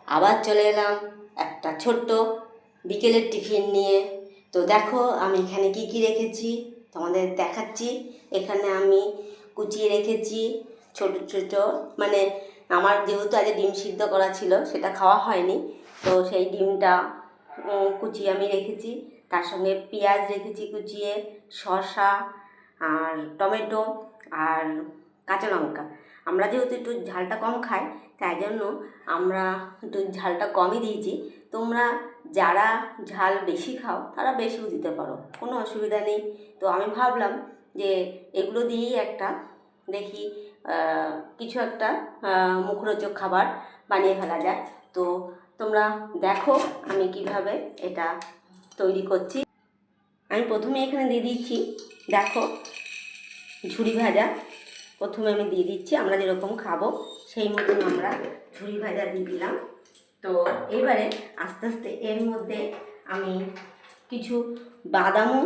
আবার চলে এলাম একটা ছোট্ট বিকেলের টিফিন নিয়ে। তো দেখো আমি এখানে কি কি রেখেছি তোমাদের দেখাচ্ছি। এখানে আমি কুচিয়ে রেখেছি ছোট ছোট, মানে আমার যেহেতু আজ ডিম সিদ্ধ করা ছিল সেটা খাওয়া হয়নি, তো সেই ডিমটা কুচিয়ে আমি রেখেছি। তার সঙ্গে পেঁয়াজ রেখেছি কুচিয়ে, শসা আর টমেটো আর কাঁচা লঙ্কা। আমরা যেহেতু একটু ঝালটা কম খাই তাই জন্য আমরা একটু ঝালটা কমই দিয়েছি। তোমরা যারা ঝাল বেশি খাও তারা বেশিও দিতে পারো, কোনো অসুবিধা নেই। তো আমি ভাবলাম যে এগুলো দিয়েই একটা দেখি কিছু একটা মুখরোচক খাবার বানিয়ে ফেলা যায়। তো তোমরা দেখো আমি কিভাবে এটা তৈরি করছি। আমি প্রথমে এখানে দিয়ে দিচ্ছি, দেখো, ঝুরি ভাজা। প্রথমে আমি দিয়ে দিচ্ছি, আমরা যেরকম খাবো সেই মতন আমরা ঝুরি ভাজা দিয়ে দিলাম। তো এবারে আস্তে আস্তে এর মধ্যে আমি কিছু বাদামও,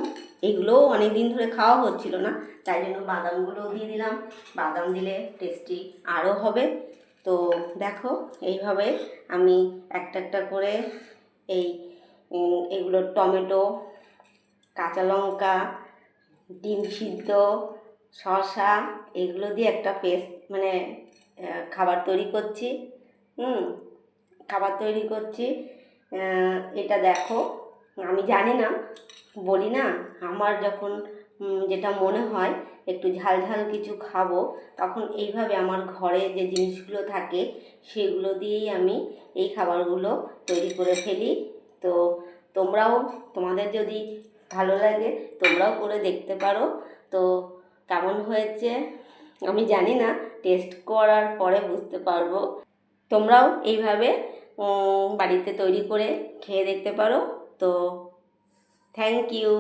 এগুলোও অনেক দিন ধরে খাওয়া হচ্ছিল না তাই জন্য বাদামগুলোও দিয়ে দিলাম। বাদাম দিলে টেস্টি আরও হবে। তো দেখো এইভাবে আমি একটা একটা করে এগুলো টমেটো, কাঁচা লঙ্কা, ডিম সিদ্ধ, শসা, এগুলো দিয়ে একটা পেস্ট, মানে খাবার তৈরি করছি। খাবার তৈরি করছি। এটা দেখো, আমি জানি না, বলি না, আমার যখন যেটা মনে হয় একটু ঝাল ঝাল কিছু খাবো তখন এইভাবে আমার ঘরে যে জিনিসগুলো থাকে সেগুলো দিয়েই আমি এই খাবারগুলো তৈরি করে ফেলি। তো তোমরাও, তোমাদের যদি ভালো লাগে তোমরাও করে দেখতে পারো। তো কেমন হয়েছে আমি জানি না, টেস্ট করার পরে বুঝতে পারবো। তোমরাও এইভাবে বাড়িতে তৈরি করে খেয়ে দেখতে পারো। তো থ্যাংক ইউ।